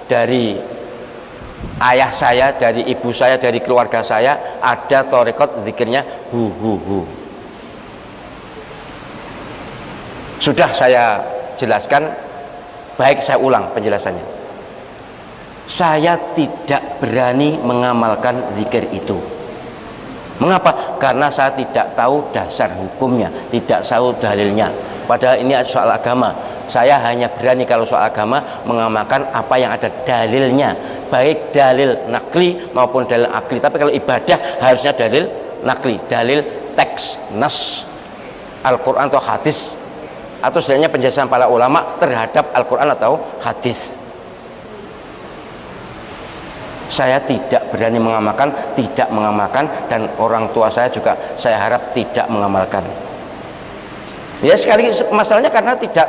dari ayah saya, dari ibu saya, dari keluarga saya ada tarekat zikirnya hu hu hu. Sudah saya jelaskan, baik saya ulang penjelasannya. Saya tidak berani mengamalkan zikir itu. Mengapa? Karena saya tidak tahu dasar hukumnya, tidak tahu dalilnya. Padahal ini soal agama. Saya hanya berani kalau soal agama mengamalkan apa yang ada dalilnya, baik dalil nakli maupun dalil akli. Tapi kalau ibadah harusnya dalil nakli, dalil teks nas Al-Quran atau hadis, atau sebenarnya penjelasan para ulama terhadap Al-Quran atau hadis. Saya tidak berani mengamalkan, tidak mengamalkan, dan orang tua saya juga saya harap tidak mengamalkan. Ya sekali masalahnya karena tidak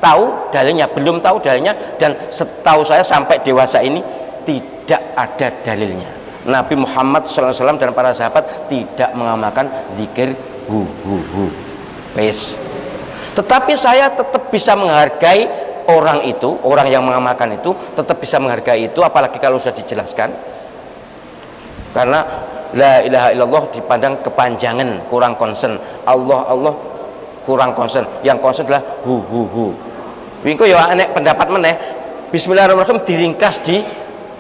tahu dalilnya, belum tahu dalilnya, dan setahu saya sampai dewasa ini tidak ada dalilnya. Nabi Muhammad SAW dan para sahabat tidak mengamalkan zikir hu hu hu. Wes. Tetapi saya tetap bisa menghargai orang itu, orang yang mengamalkan itu tetap bisa menghargai itu, apalagi kalau sudah dijelaskan. Karena la ilaha illallah dipandang kepanjangan, kurang concern. Allah Allah kurang concern. Yang concern adalah hu hu hu. Wingko ya enek pendapat meneh. Bismillahirrahmanirrahim diringkas di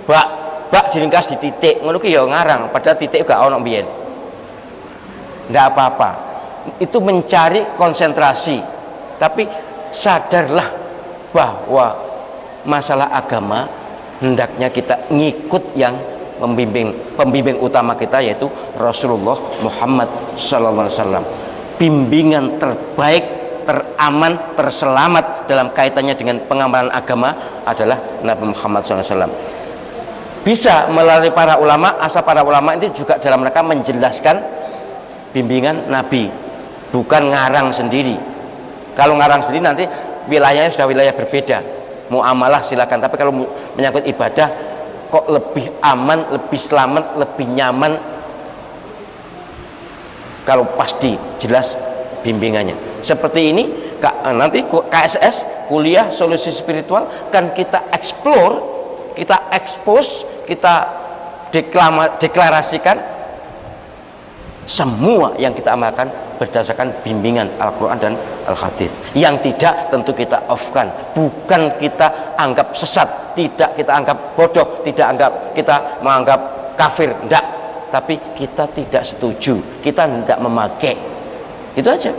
bak diringkas di titik. Ngono ki ya ngarang, padahal titik gak ono mbiyen. Ndak apa-apa. Itu mencari konsentrasi. Tapi sadarlah bahwa masalah agama hendaknya kita ngikut yang pembimbing utama kita, yaitu Rasulullah Muhammad SAW. Bimbingan terbaik, teraman, terselamat dalam kaitannya dengan pengamalan agama adalah Nabi Muhammad SAW. Bisa melalui para ulama, asal para ulama itu juga dalam mereka menjelaskan bimbingan Nabi, bukan ngarang sendiri. Kalau ngarang sendiri nanti wilayahnya sudah wilayah berbeda. Muamalah silakan, tapi kalau menyangkut ibadah kok lebih aman, lebih selamat, lebih nyaman kalau pasti jelas bimbingannya. Seperti ini nanti KSS, kuliah solusi spiritual, kan kita explore, kita expose, kita deklarasikan semua yang kita amalkan berdasarkan bimbingan Al-Quran dan Al-Hadis. Yang tidak tentu kita off-kan. Bukan kita anggap sesat, tidak kita anggap bodoh, tidak kita menganggap kafir, tidak. Tapi kita tidak setuju, kita tidak memakai. Itu aja.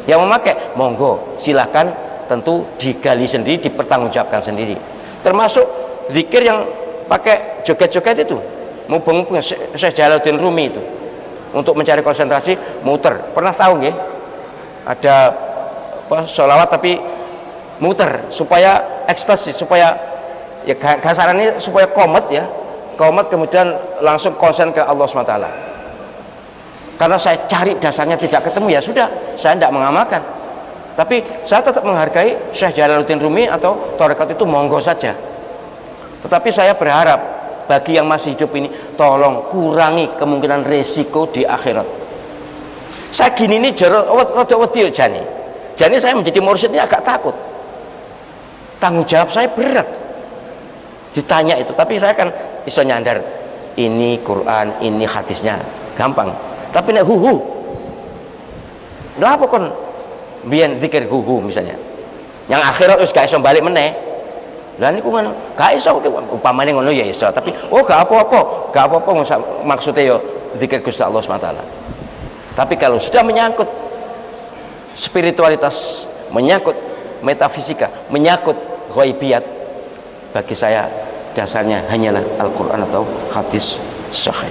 Yang memakai, monggo, silakan, tentu digali sendiri, dipertanggungjawabkan sendiri. Termasuk zikir yang pakai joget-joget itu, mubeng-mubeng Syekh Jalaluddin Rumi itu. Untuk mencari konsentrasi muter, pernah tahu nggih? Ada sholawat tapi muter supaya ekstasi, supaya ya kasarannya supaya komat ya, komat kemudian langsung konsen ke Allah SWT. Karena saya cari dasarnya tidak ketemu, ya sudah, saya tidak mengamalkan. Tapi saya tetap menghargai Syekh Jalaluddin Rumi atau tarekat itu, monggo saja. Tetapi saya berharap bagi yang masih hidup ini, tolong kurangi kemungkinan resiko di akhirat. Saya gini ini rada wedi jani. Jani saya menjadi mursyid ini agak takut. Tanggung jawab saya berat. Ditanya itu, tapi saya kan bisa nyandar. Ini Quran, ini hadisnya, gampang. Tapi nek huhu, lha apa kon biyen zikir huhu misalnya. Yang akhirat wis gak iso balik meneh. Lah niku kan gak iso upamane ngono ya iso, tapi gak apa-apa maksudnya ya zikir Gusti Allah SWT. Tapi kalau sudah menyangkut spiritualitas, menyangkut metafisika, menyangkut ghaibiyat, bagi saya dasarnya hanyalah Al-Quran atau hadis sahih,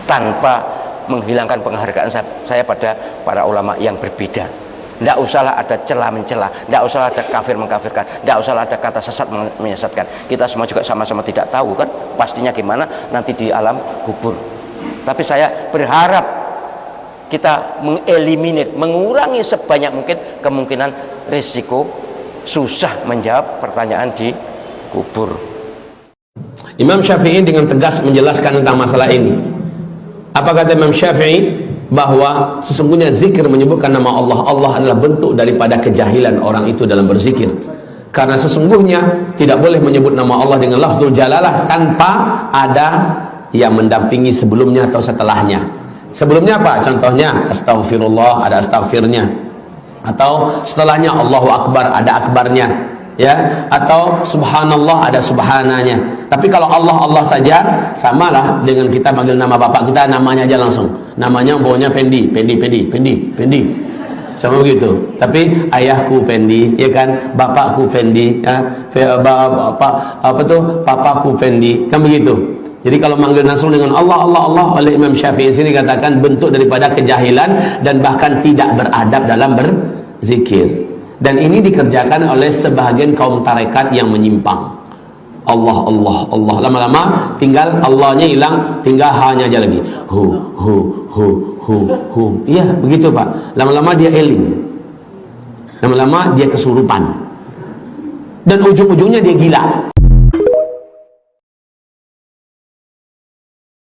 tanpa menghilangkan penghargaan saya pada para ulama yang berbeda. Tidak usahlah ada celah-mencela, tidak usahlah ada kafir-mengkafirkan, tidak usahlah ada kata sesat menyesatkan. Kita semua juga sama-sama tidak tahu kan pastinya gimana nanti di alam kubur. Tapi saya berharap kita mengeliminir, mengurangi sebanyak mungkin kemungkinan risiko susah menjawab pertanyaan di kubur. Imam Syafi'i dengan tegas menjelaskan tentang masalah ini. Apa kata Imam Syafi'i? Bahwa sesungguhnya zikir menyebutkan nama Allah. Allah adalah bentuk daripada kejahilan orang itu dalam berzikir. Karena sesungguhnya tidak boleh menyebut nama Allah dengan lafzul jalalah tanpa ada yang mendampingi sebelumnya atau setelahnya. Sebelumnya apa? Contohnya astagfirullah, ada astagfirnya. Atau setelahnya Allahu Akbar, ada akbarnya, ya. Atau subhanallah, ada subhananya. Tapi kalau Allah saja, samalah dengan kita panggil nama bapak kita, namanya aja langsung. Namanya umpamanya Pendi. Sama begitu. Tapi ayahku Pendi, ya kan? Bapakku Pendi, ya. Papaku Pendi, kan begitu. Jadi kalau manggil langsung dengan Allah oleh Imam Syafi'i sini katakan bentuk daripada kejahilan dan bahkan tidak beradab dalam berzikir. Dan ini dikerjakan oleh sebahagian kaum tarekat yang menyimpang. Allah. Lama-lama tinggal Allahnya hilang, tinggal hanya aja lagi. Hu. Iya, begitu Pak. Lama-lama dia eling. Lama-lama dia kesurupan. Dan ujung-ujungnya dia gila.